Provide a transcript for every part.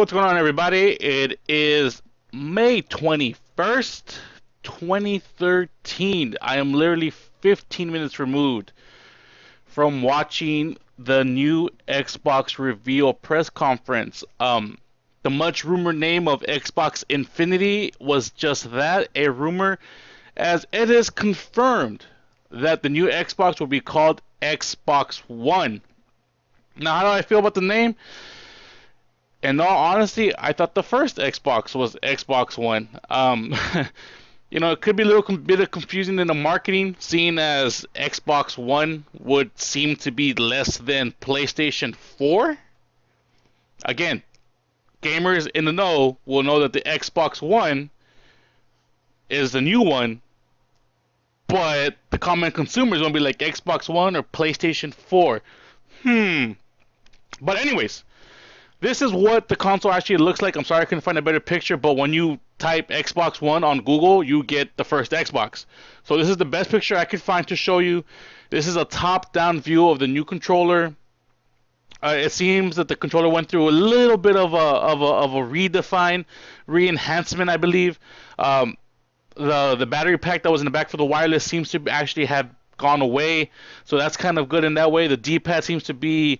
what's going on, everybody? It is May 21st, 2013. I am literally 15 minutes removed from watching the new Xbox reveal press conference. The much rumored name of Xbox Infinity was just that, a rumor, as it is confirmed that the new Xbox will be called Xbox One. Now, how do I feel about the name? In all honesty, I thought the first Xbox was Xbox One. It could be a little bit of confusing in the marketing, seeing as Xbox One would seem to be less than PlayStation 4. Again, gamers in the know will know that the Xbox One is the new one, but the common consumers won't be like Xbox One or PlayStation 4. But anyways, this is what the console actually looks like. I'm sorry I couldn't find a better picture, but when you type Xbox One on Google, you get the first Xbox. So this is the best picture I could find to show you. This is a top-down view of the new controller. It seems that the controller went through a little bit of a redefine, re-enhancement, I believe. The battery pack that was in the back for the wireless seems to actually have gone away, so that's kind of good in that way. The D-pad seems to be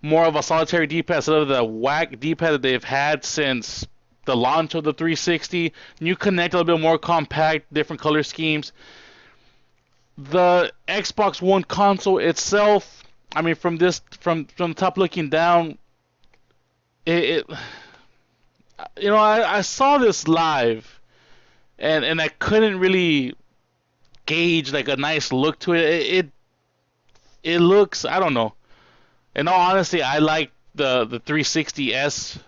more of a solitary D-pad instead of the whack D-pad that they've had since the launch of the 360. New Connect, a little bit more compact, different color schemes. The Xbox One console itself, I mean, from the top looking down, I saw this live, and I couldn't really gauge like a nice look to it. It looks, I don't know. In all honesty, I like the 360S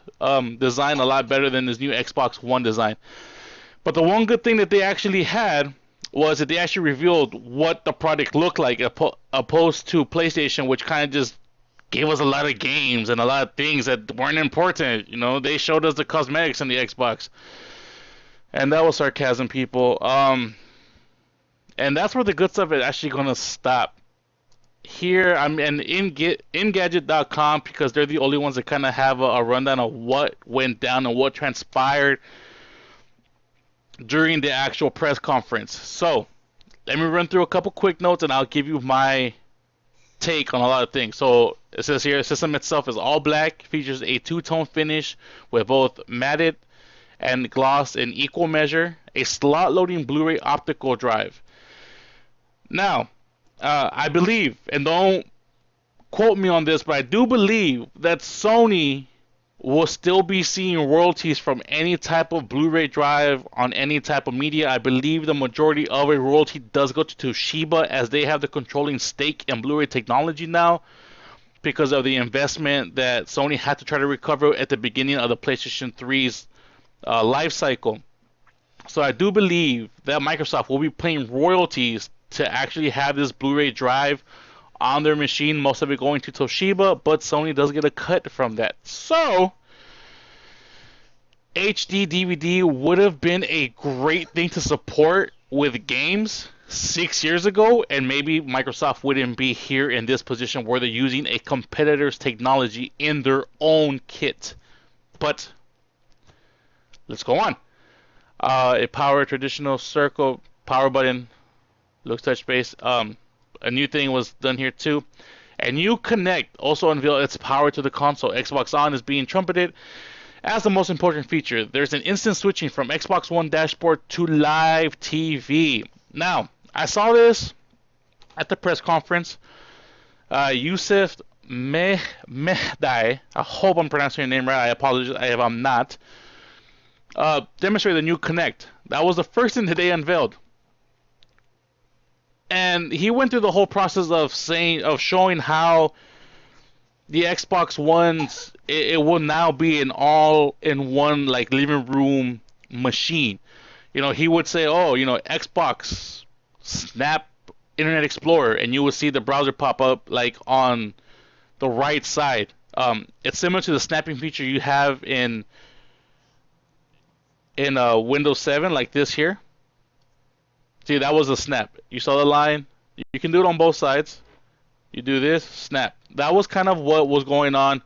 design a lot better than this new Xbox One design. But the one good thing that they actually had was that they actually revealed what the product looked like, opposed to PlayStation, which kind of just gave us a lot of games and a lot of things that weren't important. They showed us the cosmetics on the Xbox. And that was sarcasm, people. And that's where the good stuff is actually going to stop. Here, I'm in Gadget.com, because they're the only ones that kind of have a rundown of what went down and what transpired during the actual press conference. So, let me run through a couple quick notes and I'll give you my take on a lot of things. So, it says here, the system itself is all black, features a two-tone finish with both matted and gloss in equal measure, a slot-loading Blu-ray optical drive. Now, I believe, and don't quote me on this, but I do believe that Sony will still be seeing royalties from any type of Blu-ray drive on any type of media. I believe the majority of a royalty does go to Toshiba, as they have the controlling stake in Blu-ray technology now, because of the investment that Sony had to try to recover at the beginning of the PlayStation 3's life cycle. So I do believe that Microsoft will be paying royalties to actually have this Blu-ray drive on their machine, most of it going to Toshiba, but Sony does get a cut from that. So, HD DVD would have been a great thing to support with games 6 years ago, and maybe Microsoft wouldn't be here in this position where they're using a competitor's technology in their own kit. But, let's go on. A power traditional circle power button. Looks touch base. A new thing was done here too. A new Connect also unveiled its power to the console. Xbox On is being trumpeted as the most important feature. There's an instant switching from Xbox One dashboard to live TV. Now, I saw this at the press conference. Yusuf Mehdai, I hope I'm pronouncing your name right. I apologize if I'm not. Demonstrated the new Connect. That was the first thing that they unveiled. And he went through the whole process of showing how the Xbox One's it will now be an all-in-one like living room machine. He would say, Xbox Snap Internet Explorer, and you will see the browser pop up like on the right side. It's similar to the snapping feature you have in Windows 7, like this here. See, that was a snap. You saw the line? You can do it on both sides. You do this, snap. That was kind of what was going on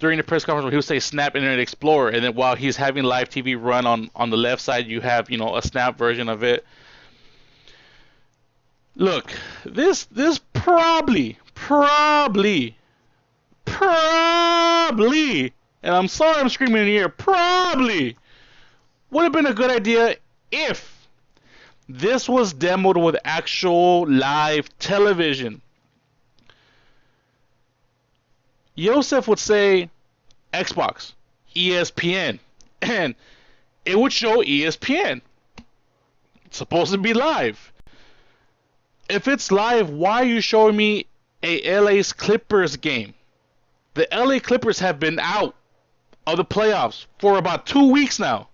during the press conference where he would say Snap Internet Explorer, and then while he's having live TV run on the left side, you have, you know, a Snap version of it. Look, this probably, and I'm sorry I'm screaming in the air, probably would have been a good idea if this was demoed with actual live television. Yosef would say Xbox, ESPN, and it would show ESPN. It's supposed to be live. If it's live, why are you showing me a LA Clippers game? The LA Clippers have been out of the playoffs for about 2 weeks now.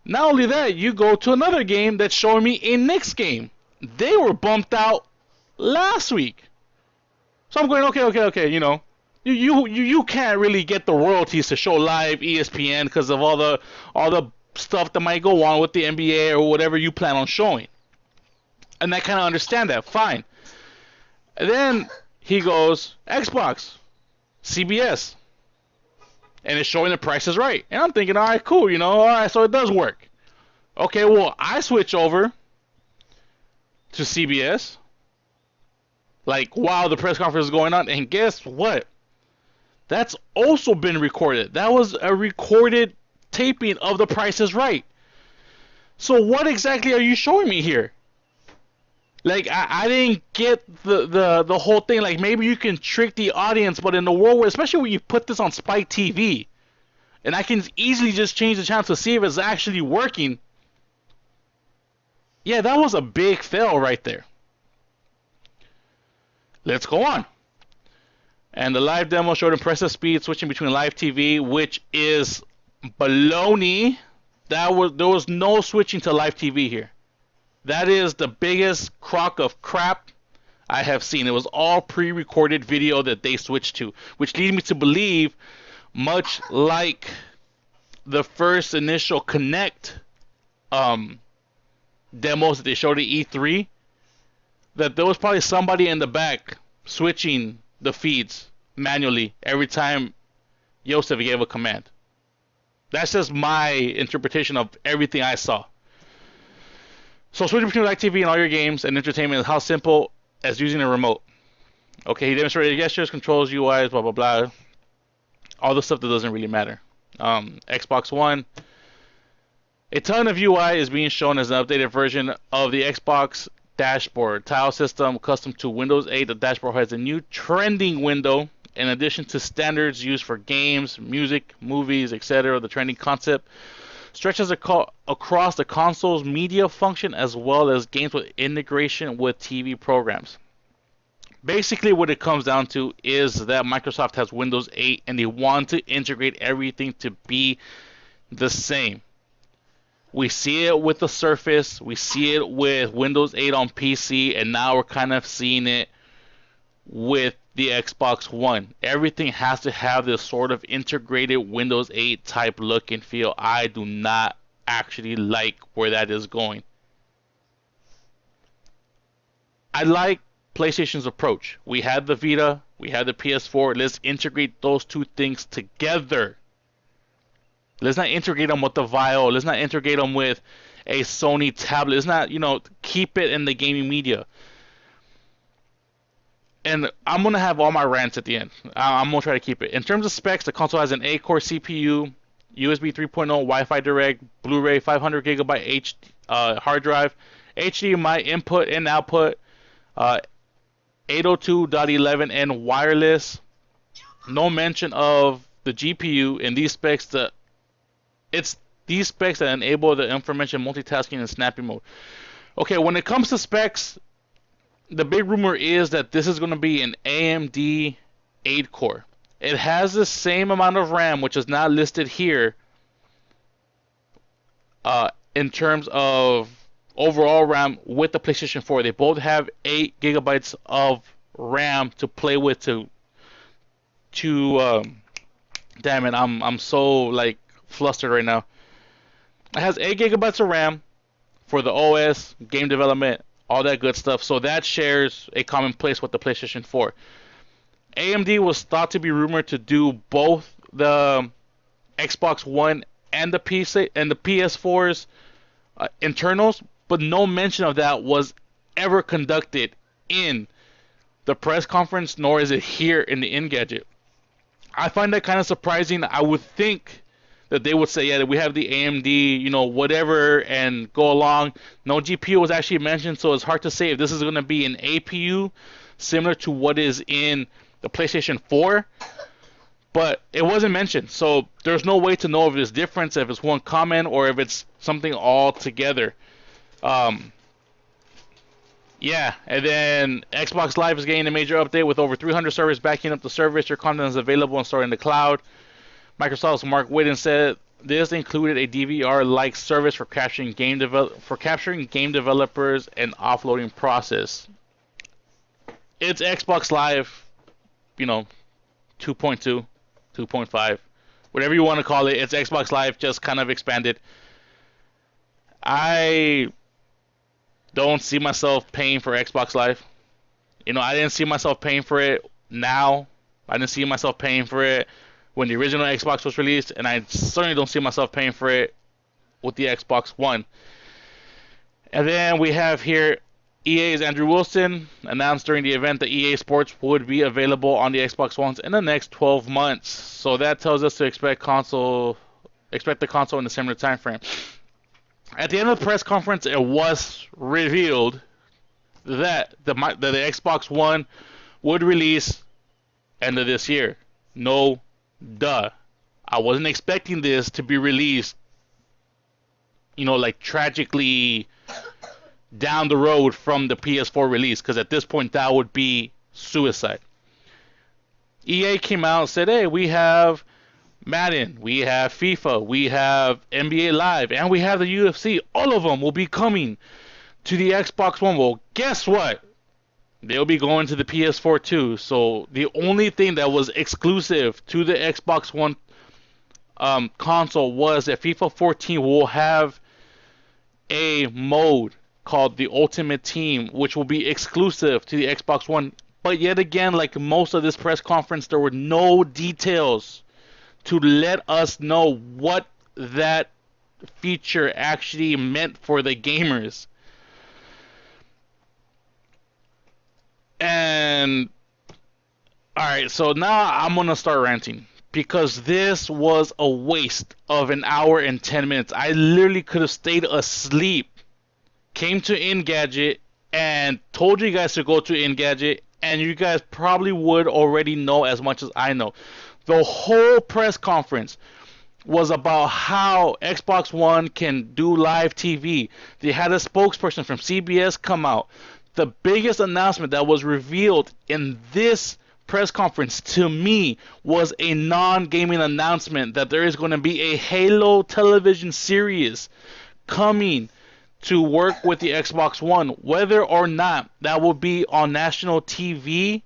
Not only that, you go to another game that's showing me a Knicks game. They were bumped out last week. So I'm going, okay, you know, you can't really get the royalties to show live ESPN because of all the stuff that might go on with the NBA or whatever you plan on showing. And I kind of understand that, fine. And then he goes, Xbox, CBS. And it's showing the Price is Right. And I'm thinking, all right, cool, you know, all right, so it does work. Okay, well, I switch over to CBS, like, while the press conference is going on, and guess what? That's also been recorded. That was a recorded taping of the Price is Right. So what exactly are you showing me here? Like, I didn't get the whole thing. Like, maybe you can trick the audience, but in the world where, especially when you put this on Spike TV, and I can easily just change the channel to see if it's actually working. Yeah, that was a big fail right there. Let's go on. And the live demo showed impressive speed switching between live TV, which is baloney. There was no switching to live TV here. That is the biggest crock of crap I have seen. It was all pre-recorded video that they switched to, which leads me to believe, much like the first initial Connect demos that they showed at E3, that there was probably somebody in the back switching the feeds manually every time Yosef gave a command. That's just my interpretation of everything I saw. So switching between live TV and all your games and entertainment is how simple as using a remote. Okay, he demonstrated gestures, controls, UIs, blah, blah, blah. All the stuff that doesn't really matter. Xbox One. A ton of UI is being shown as an updated version of the Xbox dashboard. Tile system custom to Windows 8. The dashboard has a new trending window in addition to standards used for games, music, movies, etc. The trending concept stretches across the console's media function as well as games with integration with TV programs. Basically, what it comes down to is that Microsoft has Windows 8 and they want to integrate everything to be the same. We see it with the Surface, we see it with Windows 8 on PC, and now we're kind of seeing it with the Xbox One. Everything has to have this sort of integrated Windows 8 type look and feel. I do not actually like where that is going. I like PlayStation's approach. We had the Vita, we had the PS4. Let's integrate those two things together. Let's not integrate them with the Vio. Let's not integrate them with a Sony tablet. Let's not, keep it in the gaming media. And I'm going to have all my rants at the end. I'm going to try to keep it. In terms of specs, the console has an 8-core CPU, USB 3.0, Wi-Fi Direct, Blu-ray, 500 gigabyte hard drive, HDMI input and output, 802.11n wireless. No mention of the GPU in these specs. It's these specs that enable the aforementioned multitasking and snapping mode. Okay, when it comes to specs, the big rumor is that this is going to be an AMD 8-core. It has the same amount of RAM, which is not listed here, in terms of overall RAM with the PlayStation 4. They both have 8 gigabytes of RAM to play with. Damn it, I'm so flustered right now. It has 8 gigabytes of RAM for the OS, game development, all that good stuff. So that shares a common place with the PlayStation 4. AMD was thought to be rumored to do both the Xbox One and the PC and the PS4's internals, but no mention of that was ever conducted in the press conference, nor is it here in the Engadget. I find that kind of surprising. I would think that they would say, yeah, we have the AMD, whatever, and go along. No GPU was actually mentioned, so it's hard to say if this is going to be an APU similar to what is in the PlayStation 4, but it wasn't mentioned, so there's no way to know if it's different, if it's one comment, or if it's something altogether. Yeah, and then Xbox Live is getting a major update with over 300 servers backing up the service. Your content is available and stored in the cloud. Microsoft's Mark Whitten said this included a DVR-like service for capturing game developers and offloading process. It's Xbox Live, 2.2, 2.5, whatever you want to call it. It's Xbox Live, just kind of expanded. I don't see myself paying for Xbox Live. I didn't see myself paying for it now. I didn't see myself paying for it when the original Xbox was released, and I certainly don't see myself paying for it with the Xbox One. And then we have here EA's Andrew Wilson announced during the event that EA Sports would be available on the Xbox Ones in the next 12 months. So that tells us to expect the console in a similar time frame. At the end of the press conference, it was revealed that the Xbox One would release end of this year. No, duh. I wasn't expecting this to be released, tragically down the road from the PS4 release, because at this point that would be suicide. EA came out and said, hey, we have Madden, we have FIFA, we have NBA Live, and we have the UFC. All of them will be coming to the Xbox One. Well, guess what? They'll be going to the PS4 too. So the only thing that was exclusive to the Xbox One console was that FIFA 14 will have a mode called the Ultimate Team, which will be exclusive to the Xbox One. But yet again, like most of this press conference, there were no details to let us know what that feature actually meant for the gamers. And alright, so now I'm gonna start ranting, because this was a waste of an hour and 10 minutes. I literally could have stayed asleep, came to Engadget, and told you guys to go to Engadget, and you guys probably would already know as much as I know. The whole press conference was about how Xbox One can do live TV. They had a spokesperson from CBS come out. The biggest announcement that was revealed in this press conference to me was a non-gaming announcement that there is going to be a Halo television series coming to work with the Xbox One. Whether or not that will be on national TV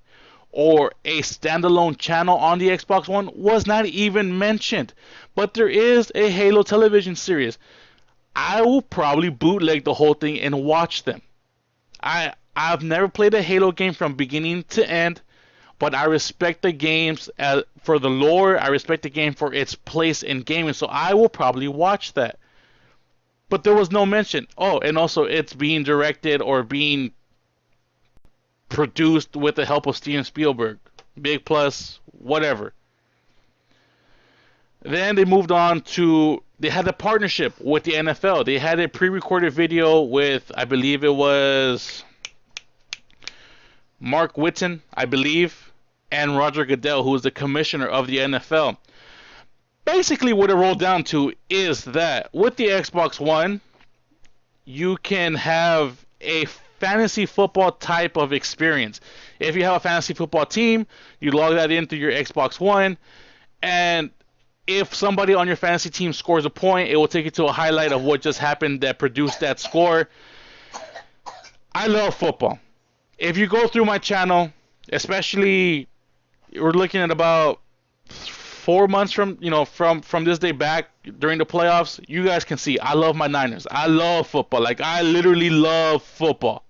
or a standalone channel on the Xbox One was not even mentioned. But there is a Halo television series. I will probably bootleg the whole thing and watch them. I've never played a Halo game from beginning to end, but I respect the games for the lore. I respect the game for its place in gaming, so I will probably watch that. But there was no mention. Oh, and also it's being directed or being produced with the help of Steven Spielberg. Big plus, whatever. Then they moved on to, they had a partnership with the NFL. They had a pre-recorded video with, I believe it was Mark Whitten, I believe, and Roger Goodell, who is the commissioner of the NFL. Basically what it rolled down to is that with the Xbox One, you can have a fantasy football type of experience. If you have a fantasy football team, you log that into your Xbox One, and if somebody on your fantasy team scores a point, it will take you to a highlight of what just happened that produced that score. I love football. If you go through my channel, especially we're looking at about 4 months from this day back during the playoffs, you guys can see I love my Niners. I love football. Like, I literally love football.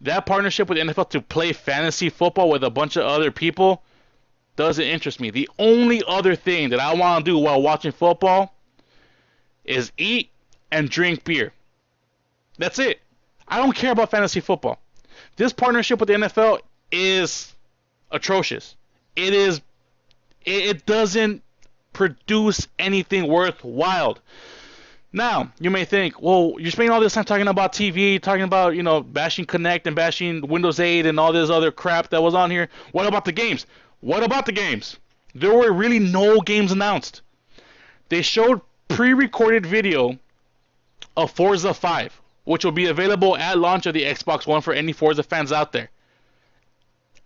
That partnership with the NFL to play fantasy football with a bunch of other people doesn't interest me. The only other thing that I want to do while watching football is eat and drink beer. That's it. I don't care about fantasy football. This partnership with the NFL is atrocious. It doesn't produce anything worthwhile. Now, you may think, well, you're spending all this time talking about TV, talking about, bashing Connect and bashing Windows 8 and all this other crap that was on here. What about the games? What about the games? There were really no games announced. They showed pre-recorded video of Forza 5, which will be available at launch of the Xbox One for any Forza fans out there.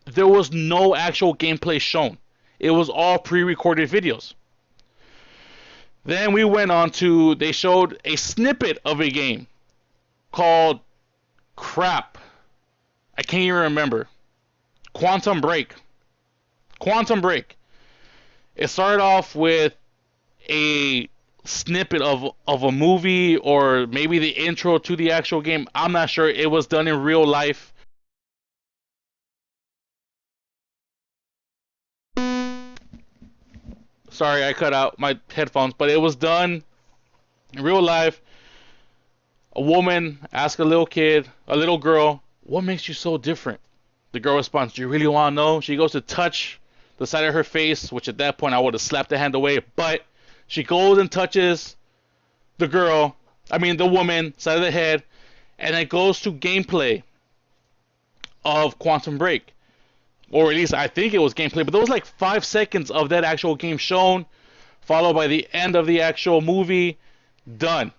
There was no actual gameplay shown. It was all pre-recorded videos. Then we went on to, they showed a snippet of a game called crap. I can't even remember. Quantum Break. It started off with a snippet of a movie or maybe the intro to the actual game. I'm not sure. It was done in real life. Sorry, I cut out my headphones, but it was done in real life. A woman asks a little girl, what makes you so different? The girl responds, do you really want to know? She goes to touch the side of her face, which at that point I would have slapped the hand away, but she goes and touches the woman, side of the head, and it goes to gameplay of Quantum Break. Or at least I think it was gameplay, but there was like 5 seconds of that actual game shown, followed by the end of the actual movie. Done.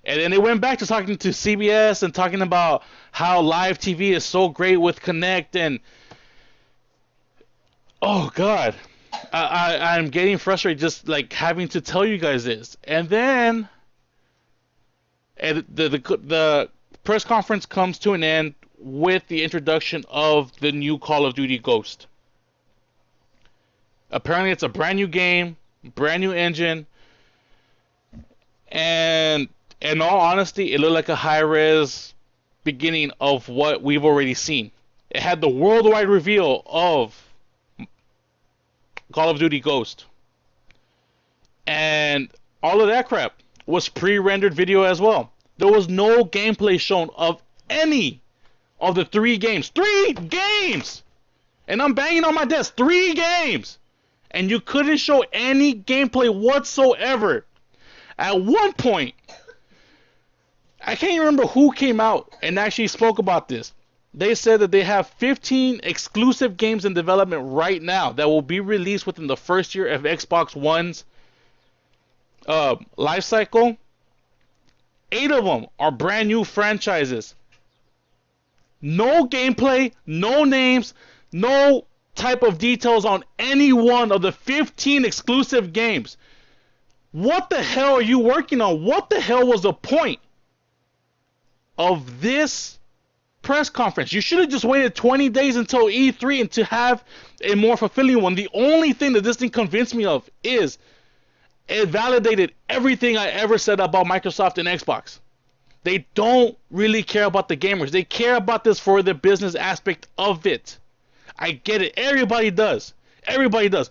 And then they went back to talking to CBS and talking about how live TV is so great with Connect, and oh god, I'm getting frustrated just like having to tell you guys this. And then the press conference comes to an end with the introduction of the new Call of Duty Ghost. Apparently it's a brand new game, brand new engine, and in all honesty, it looked like a high-res beginning of what we've already seen. It had the worldwide reveal of Call of Duty Ghost. And all of that crap was pre-rendered video as well. There was no gameplay shown of any of the 3 games. 3 games! And I'm banging on my desk. 3 games! And you couldn't show any gameplay whatsoever. At one point, I can't even remember who came out and actually spoke about this. They said that they have 15 exclusive games in development right now that will be released within the first year of Xbox One's life cycle. 8 of them are brand new franchises. No gameplay, no names, no type of details on any one of the 15 exclusive games. What the hell are you working on? What the hell was the point of this press conference? You should have just waited 20 days until E3 and to have a more fulfilling one. The only thing that this thing convinced me of is it validated everything I ever said about Microsoft and Xbox. They don't really care about the gamers. They care about this for the business aspect of it. I get it. Everybody does. Everybody does.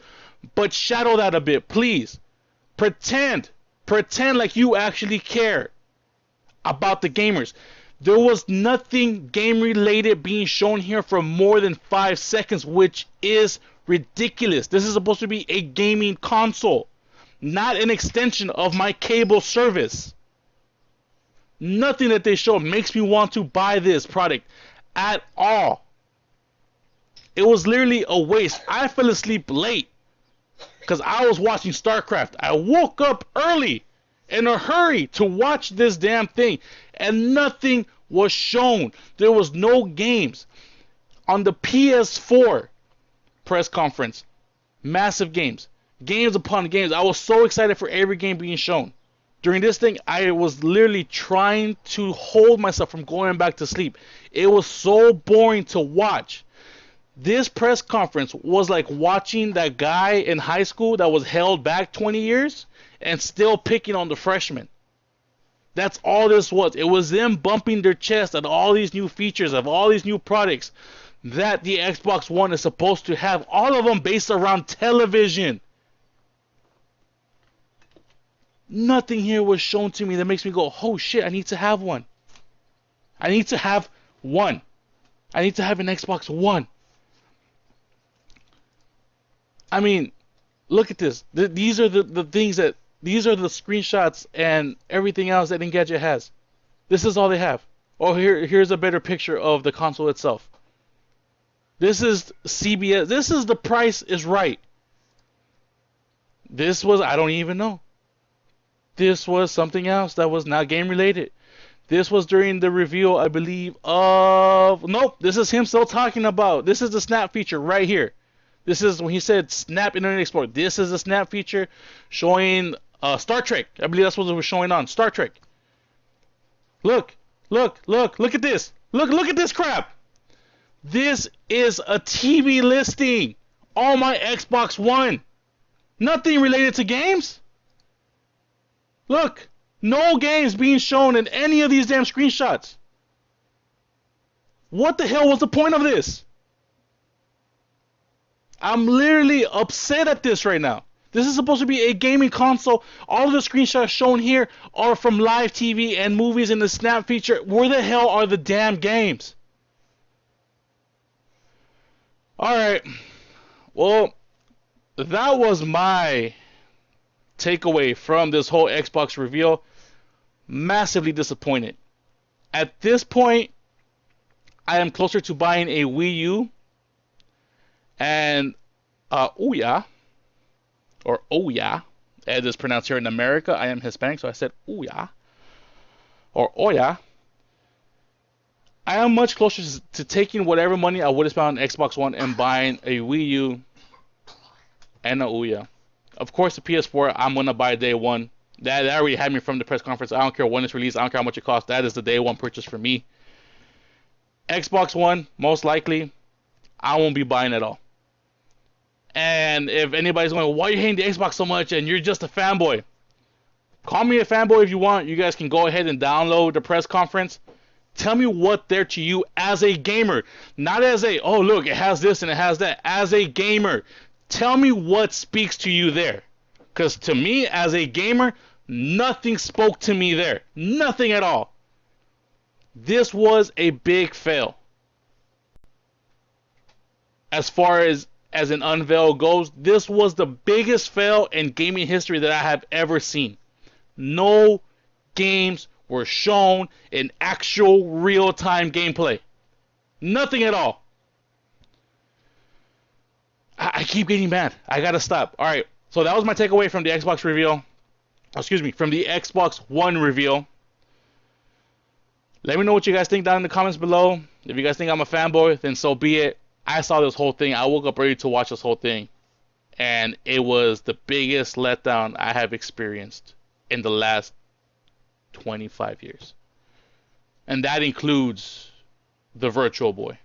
But shadow that a bit, please. Pretend like you actually care about the gamers. There was nothing game related being shown here for more than 5 seconds, which is ridiculous. This is supposed to be a gaming console, not an extension of my cable service. Nothing that they show makes me want to buy this product at all. It was literally a waste. I fell asleep late because I was watching StarCraft. I woke up early in a hurry to watch this damn thing, and nothing was shown. There was no games. On the PS4 press conference, massive games. Games upon games. I was so excited for every game being shown. During this thing, I was literally trying to hold myself from going back to sleep. It was so boring to watch. This press conference was like watching that guy in high school that was held back 20 years and still picking on the freshmen. That's all this was. It was them bumping their chest at all these new features of all these new products that the Xbox One is supposed to have. All of them based around television. Nothing here was shown to me that makes me go, oh shit, I need to have one. I need to have one. I need to have an Xbox One. I mean, look at this. These are the things that, these are the screenshots and everything else that Engadget has. This is all they have. Oh, here's a better picture of the console itself. This is CBS. This is The Price is Right. This was, I don't even know. This was something else that was not game related. This was during the reveal, I believe, of... Nope, this is him still talking about. This is the snap feature right here. This is when he said Snap Internet Explorer. This is the snap feature showing Star Trek. I believe that's what it was showing on. Star Trek. Look at this. Look at this crap. This is a TV listing on my Xbox One. Nothing related to games. Look, no games being shown in any of these damn screenshots. What the hell was the point of this? I'm literally upset at this right now. This is supposed to be a gaming console. All of the screenshots shown here are from live TV and movies in the Snap feature. Where the hell are the damn games? Alright. Well, that was my takeaway from this whole Xbox reveal. Massively disappointed. At this point, I am closer to buying a Wii U and Ouya, or Oya, as it's pronounced here in America. I am Hispanic, so I said Ouya, or Oya. I am much closer to taking whatever money I would have spent on Xbox One and buying a Wii U and a Ouya. Of course, the PS4, I'm going to buy day one. That already had me from the press conference. I don't care when it's released. I don't care how much it costs. That is the day one purchase for me. Xbox One, most likely, I won't be buying at all. And if anybody's going, why are you hating the Xbox so much and you're just a fanboy? Call me a fanboy if you want. You guys can go ahead and download the press conference. Tell me what they're to you as a gamer. Not as a, oh look, it has this and it has that. As a gamer, tell me what speaks to you there. Because to me, as a gamer, nothing spoke to me there. Nothing at all. This was a big fail. As far as an unveil goes, this was the biggest fail in gaming history that I have ever seen. No games were shown in actual real-time gameplay. Nothing at all. I keep getting mad. I gotta stop. Alright, so that was my takeaway from the Xbox reveal. Excuse me, from the Xbox One reveal. Let me know what you guys think down in the comments below. If you guys think I'm a fanboy, then so be it. I saw this whole thing. I woke up ready to watch this whole thing. And it was the biggest letdown I have experienced in the last 25 years. And that includes the Virtual Boy.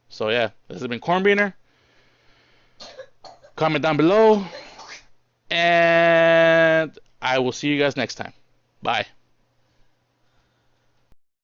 So yeah, this has been Kornbeaner. Comment down below. And I will see you guys next time. Bye.